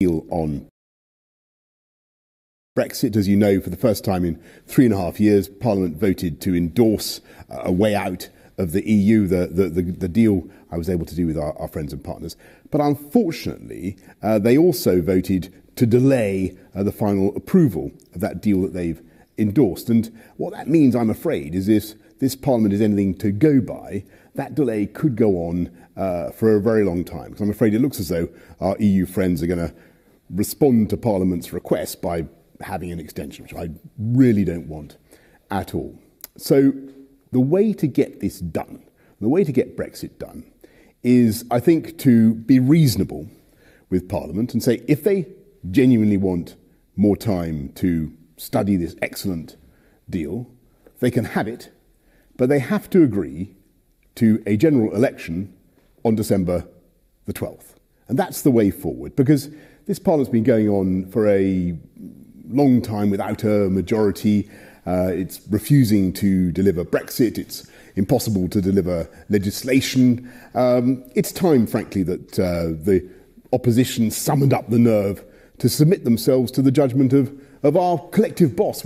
deal on Brexit. As you know, for the first time in 3.5 years, Parliament voted to endorse a way out of the EU, the deal I was able to do with our friends and partners. But unfortunately, they also voted to delay the final approval of that deal that they've endorsed. And what that means, I'm afraid, is if this Parliament is anything to go by, that delay could go on for a very long time. Because I'm afraid it looks as though our EU friends are going to respond to Parliament's request by having an extension, which I really don't want at all. So the way to get this done, the way to get Brexit done, is, I think, to be reasonable with Parliament and say, if they genuinely want more time to study this excellent deal, they can have it, but they have to agree to a general election on December the 12th. And that's the way forward, because this Parliament's been going on for a long time without a majority. It's refusing to deliver Brexit. It's impossible to deliver legislation. It's time, frankly, that the opposition summoned up the nerve to submit themselves to the judgment of our collective boss.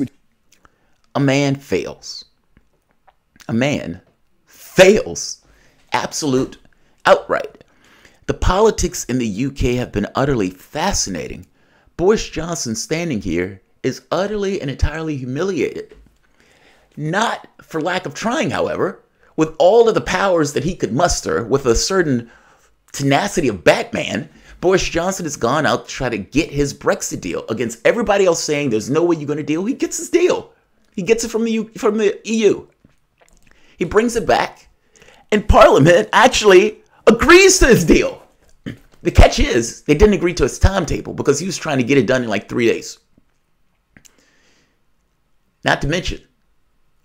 A man fails. A man fails. Absolute outright. The politics in the UK have been utterly fascinating. Boris Johnson standing here is utterly and entirely humiliated. Not for lack of trying, however. With all of the powers that he could muster, with a certain tenacity of Batman, Boris Johnson has gone out to try to get his Brexit deal against everybody else saying there's no way you're going to deal. He gets his deal. He gets it from the EU. He brings it back, and Parliament actually agrees to his deal. The catch is, they didn't agree to his timetable because he was trying to get it done in like 3 days. Not to mention,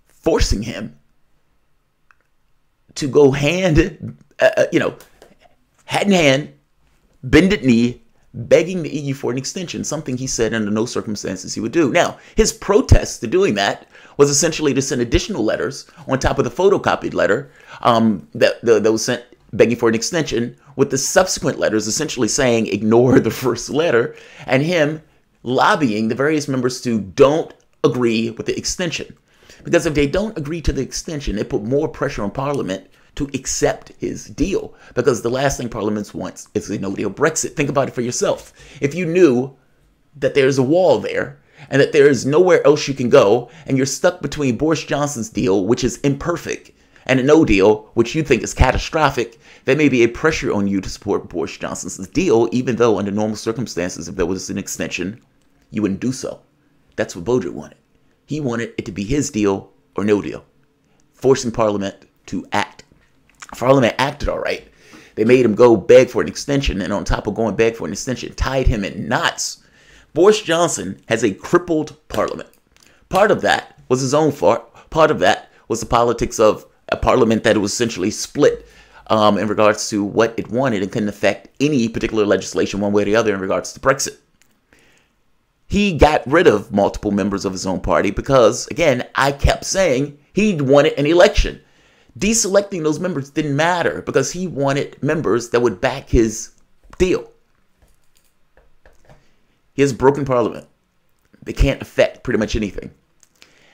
forcing him to go hat in hand, bended knee, begging the EU for an extension, something he said under no circumstances he would do. Now, his protest to doing that was essentially to send additional letters on top of the photocopied letter that was sent begging for an extension, with the subsequent letters essentially saying ignore the first letter, and him lobbying the various members to don't agree with the extension. Because if they don't agree to the extension, it put more pressure on Parliament to accept his deal. Because the last thing Parliament wants is a no-deal Brexit. Think about it for yourself. If you knew that there's a wall there and that there is nowhere else you can go, and you're stuck between Boris Johnson's deal, which is imperfect, and a no deal, which you think is catastrophic, there may be a pressure on you to support Boris Johnson's deal, even though under normal circumstances, if there was an extension, you wouldn't do so. That's what Bojo wanted. He wanted it to be his deal or no deal, forcing Parliament to act. Parliament acted all right. They made him go beg for an extension, and on top of going beg for an extension, tied him in knots. Boris Johnson has a crippled Parliament. Part of that was his own fault. Part of that was the politics of a Parliament that was essentially split in regards to what it wanted and couldn't affect any particular legislation one way or the other in regards to Brexit. He got rid of multiple members of his own party because, again, I kept saying he wanted an election. Deselecting those members didn't matter because he wanted members that would back his deal. He has a broken Parliament. They can't affect pretty much anything.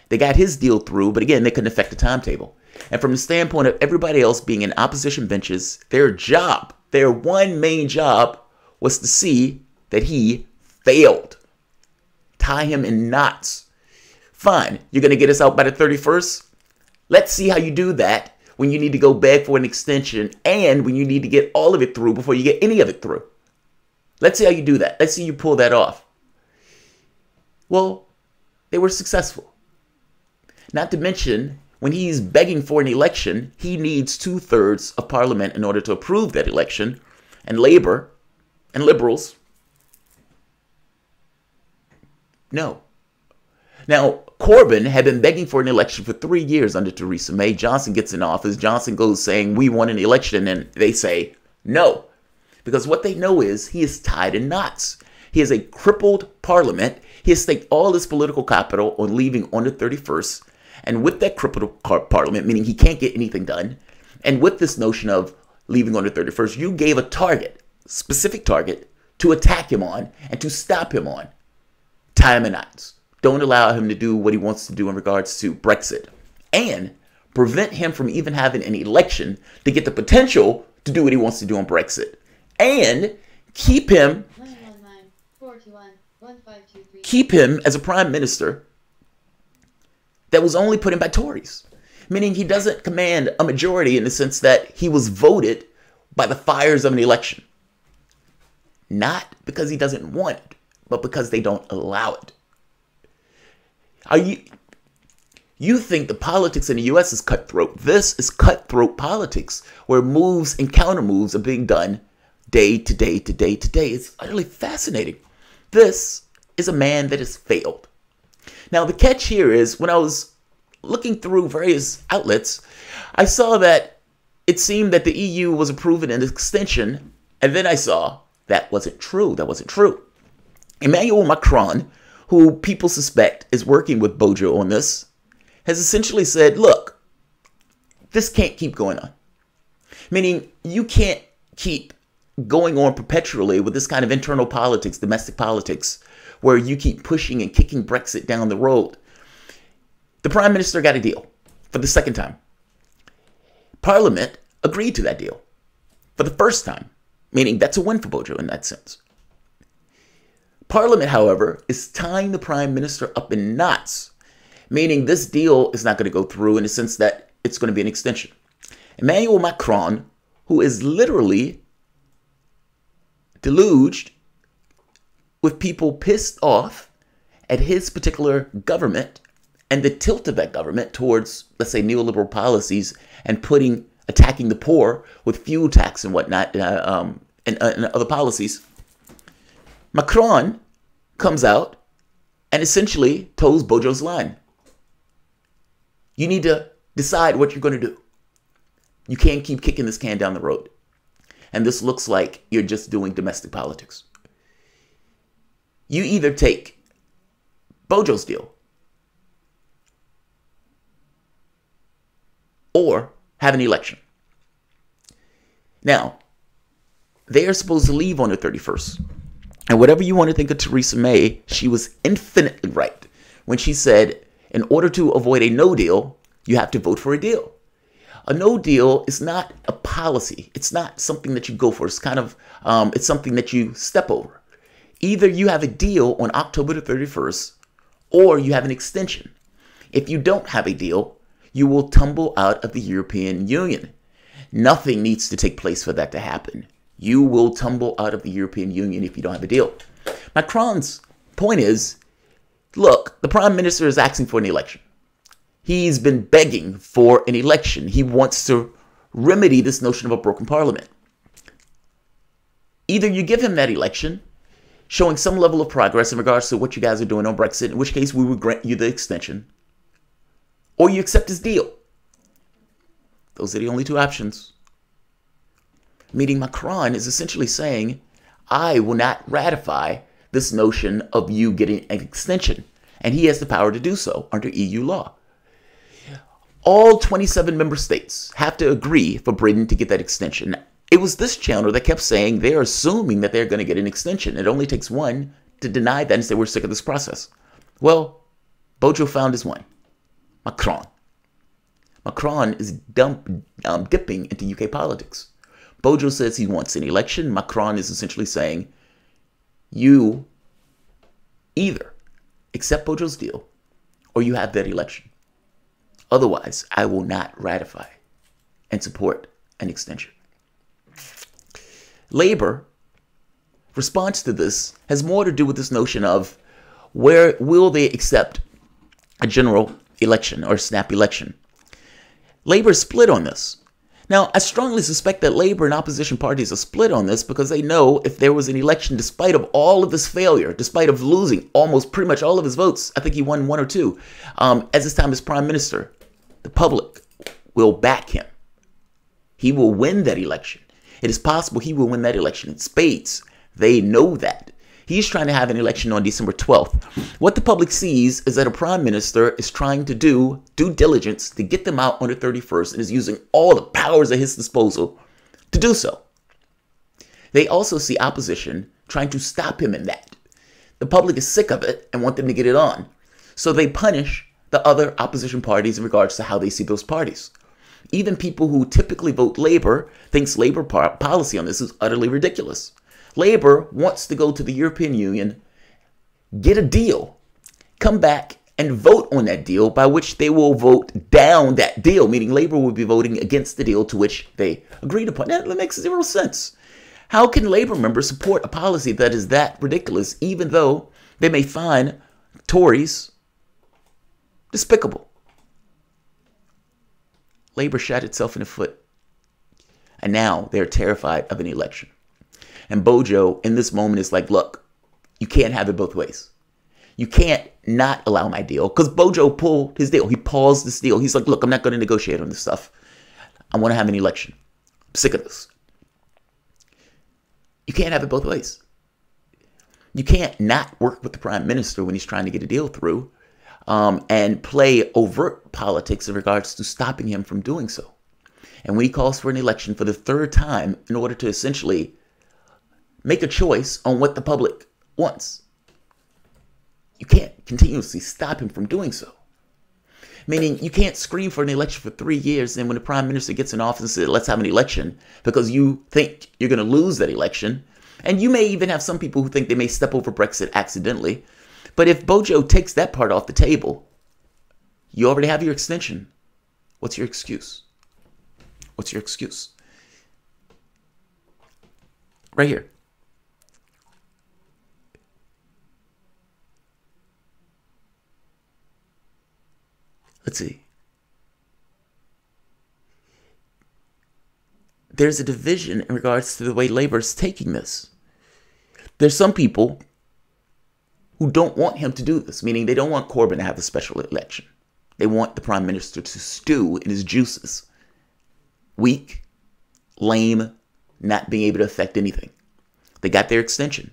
They got his deal through, but again, they couldn't affect the timetable. And from the standpoint of everybody else being in opposition benches, their one main job was to see that he failed. Tie him in knots. Fine, you're going to get us out by the 31st? Let's see how you do that when you need to go beg for an extension and when you need to get all of it through before you get any of it through. Let's see how you do that. Let's see you pull that off. Well, they were successful. Not to mention, when he's begging for an election, he needs 2/3 of Parliament in order to approve that election. And Labour and Liberals, no. Now, Corbyn had been begging for an election for 3 years under Theresa May. Johnson gets in office. Johnson goes saying, we want an election. And they say, no. Because what they know is he is tied in knots. He has a crippled Parliament. He has staked all his political capital on leaving on the 31st. And with that crippled Parliament, meaning he can't get anything done, and with this notion of leaving on the 31st, you gave a target, specific target, to attack him on and to stop him on time and nights. Don't allow him to do what he wants to do in regards to Brexit, and prevent him from even having an election to get the potential to do what he wants to do on Brexit, and keep him as a prime minister that was only put in by Tories, meaning he doesn't command a majority in the sense that he was voted by the fires of an election. Not because he doesn't want it, but because they don't allow it. You think the politics in the U.S. is cutthroat. This is cutthroat politics, where moves and counter moves are being done day to day to day to day. It's utterly fascinating. This is a man that has failed. Now, the catch here is, when I was looking through various outlets, I saw that it seemed that the EU was approving an extension, and then I saw that wasn't true. That wasn't true. Emmanuel Macron, who people suspect is working with Bojo on this, has essentially said, look, this can't keep going on. Meaning, you can't keep going on perpetually with this kind of internal politics, domestic politics, where you keep pushing and kicking Brexit down the road. The Prime Minister got a deal for the second time. Parliament agreed to that deal for the first time, meaning that's a win for Bojo in that sense. Parliament, however, is tying the Prime Minister up in knots, meaning this deal is not going to go through in the sense that it's going to be an extension. Emmanuel Macron, who is literally deluged with people pissed off at his particular government and the tilt of that government towards, let's say, neoliberal policies and attacking the poor with fuel tax and whatnot, and other policies. Macron comes out and essentially toes Bojo's line. You need to decide what you're going to do. You can't keep kicking this can down the road. And this looks like you're just doing domestic politics. You either take Bojo's deal or have an election. Now, they are supposed to leave on the 31st. And whatever you want to think of Theresa May, she was infinitely right when she said, in order to avoid a no deal, you have to vote for a deal. A no deal is not a policy. It's not something that you go for. It's kind of, it's something that you step over. Either you have a deal on October the 31st, or you have an extension. If you don't have a deal, you will tumble out of the European Union. Nothing needs to take place for that to happen. You will tumble out of the European Union if you don't have a deal. Macron's point is, look, the Prime Minister is asking for an election. He's been begging for an election. He wants to remedy this notion of a broken parliament. Either you give him that election, showing some level of progress in regards to what you guys are doing on Brexit, in which case we would grant you the extension, or you accept his deal. Those are the only two options. Meaning Macron is essentially saying, I will not ratify this notion of you getting an extension. And he has the power to do so under EU law. All 27 member states have to agree for Britain to get that extension. It was this channel that kept saying they're assuming that they're going to get an extension. It only takes one to deny that and say we're sick of this process. Well, Bojo found his one. Macron. Macron is dipping into UK politics. Bojo says he wants an election. Macron is essentially saying, you either accept Bojo's deal or you have that election. Otherwise, I will not ratify and support an extension. Labour response to this has more to do with this notion of where will they accept a general election or snap election. Labour is split on this. Now, I strongly suspect that Labour and opposition parties are split on this because they know if there was an election, despite of all of this failure, despite of losing almost pretty much all of his votes, I think he won one or two, as his time as Prime Minister, the public will back him. He will win that election. It is possible he will win that election in spades. They know that. He's trying to have an election on December 12th. What the public sees is that a prime minister is trying to do due diligence to get them out on the 31st and is using all the powers at his disposal to do so. They also see opposition trying to stop him in that. The public is sick of it and want them to get it on. So they punish the other opposition parties in regards to how they see those parties. Even people who typically vote Labour thinks Labour policy on this is utterly ridiculous. Labour wants to go to the European Union, get a deal, come back and vote on that deal, by which they will vote down that deal, meaning Labour will be voting against the deal to which they agreed upon. That makes zero sense. How can Labour members support a policy that is that ridiculous, even though they may find Tories despicable? Labour shot itself in the foot. And now they're terrified of an election. And Bojo, in this moment, is like, look, you can't have it both ways. You can't not allow my deal. Because Bojo pulled his deal. He paused this deal. He's like, look, I'm not going to negotiate on this stuff. I want to have an election. I'm sick of this. You can't have it both ways. You can't not work with the prime minister when he's trying to get a deal through and play overt politics in regards to stopping him from doing so. And when he calls for an election for the third time in order to essentially make a choice on what the public wants, you can't continuously stop him from doing so. Meaning you can't scream for an election for 3 years, and when the prime minister gets in office and says, let's have an election, because you think you're going to lose that election. And you may even have some people who think they may step over Brexit accidentally. But if Bojo takes that part off the table, you already have your extension. What's your excuse? What's your excuse? Right here. Let's see. There's a division in regards to the way Labour is taking this. There's some people who don't want him to do this, meaning they don't want Corbyn to have a special election. They want the prime minister to stew in his juices. Weak, lame, not being able to affect anything. They got their extension,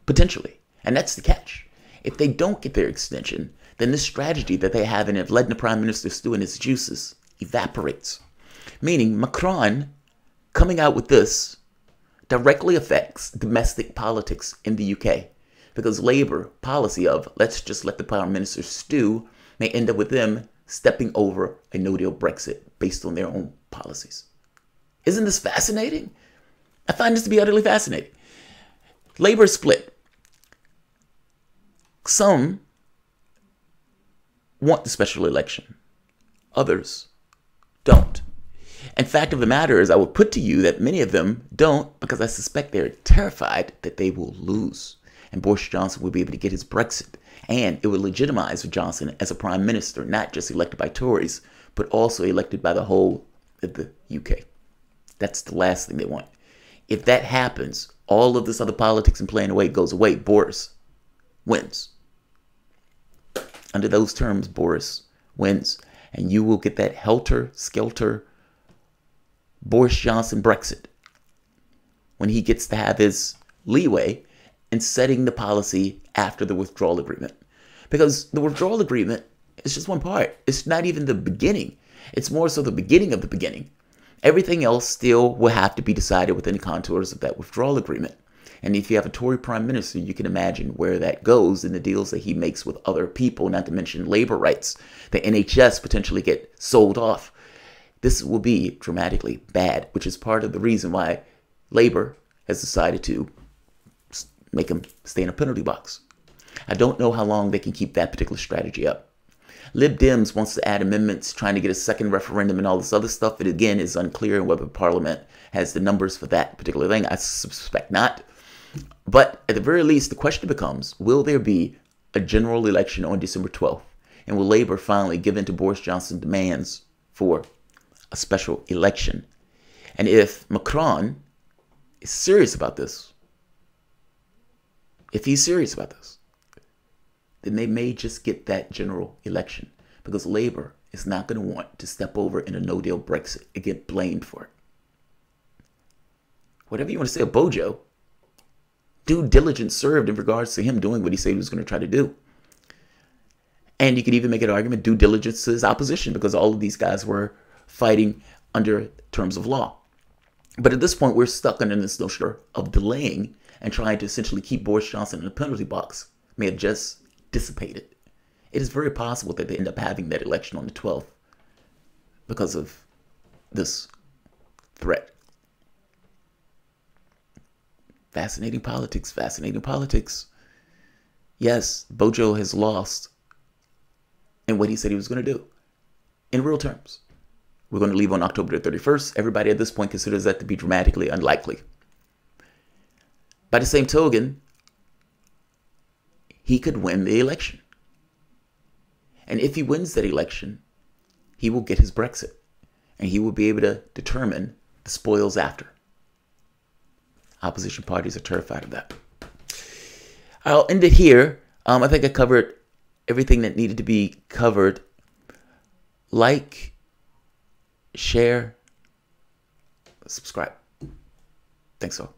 potentially. And that's the catch. If they don't get their extension, then this strategy that they have in letting the prime minister stew in his juices evaporates. Meaning Macron coming out with this directly affects domestic politics in the UK. Because Labour policy of let's just let the prime minister stew may end up with them stepping over a no-deal Brexit based on their own policies. Isn't this fascinating? I find this to be utterly fascinating. Labour is split. Some want the special election. Others don't. And fact of the matter is, I will put to you that many of them don't, because I suspect they're terrified that they will lose. And Boris Johnson will be able to get his Brexit. And it will legitimize Johnson as a prime minister, not just elected by Tories, but also elected by the whole of the UK. That's the last thing they want. If that happens, all of this other politics and playing away goes away. Boris wins. Under those terms, Boris wins. And you will get that helter-skelter Boris Johnson Brexit when he gets to have his leeway in setting the policy after the withdrawal agreement. Because the withdrawal agreement is just one part. It's not even the beginning. It's more so the beginning of the beginning. Everything else still will have to be decided within the contours of that withdrawal agreement. And if you have a Tory prime minister, you can imagine where that goes in the deals that he makes with other people, not to mention labor rights. The NHS potentially get sold off. This will be dramatically bad, which is part of the reason why Labour has decided to make him stay in a penalty box. I don't know how long they can keep that particular strategy up. Lib Dems wants to add amendments, trying to get a second referendum and all this other stuff. It again is unclear whether Parliament has the numbers for that particular thing. I suspect not. But at the very least, the question becomes, will there be a general election on December 12th? And will Labour finally give in to Boris Johnson's demands for a special election? And if Macron is serious about this, if he's serious about this, then they may just get that general election, because Labour is not going to want to step over in a no-deal Brexit and get blamed for it. Whatever you want to say of Bojo, due diligence served in regards to him doing what he said he was going to try to do. And you could even make an argument, due diligence to his opposition, because all of these guys were fighting under terms of law. But at this point, we're stuck under this notion of delaying and trying to essentially keep Boris Johnson in the penalty box may have just dissipated. It is very possible that they end up having that election on the 12th because of this threat. Fascinating politics, fascinating politics. Yes, Bojo has lost in what he said he was going to do. In real terms. We're going to leave on October the 31st. Everybody at this point considers that to be dramatically unlikely. By the same token, he could win the election. And if he wins that election, he will get his Brexit. And he will be able to determine the spoils after. Opposition parties are terrified of that. I'll end it here. I think I covered everything that needed to be covered. Like, share, subscribe. Thanks all.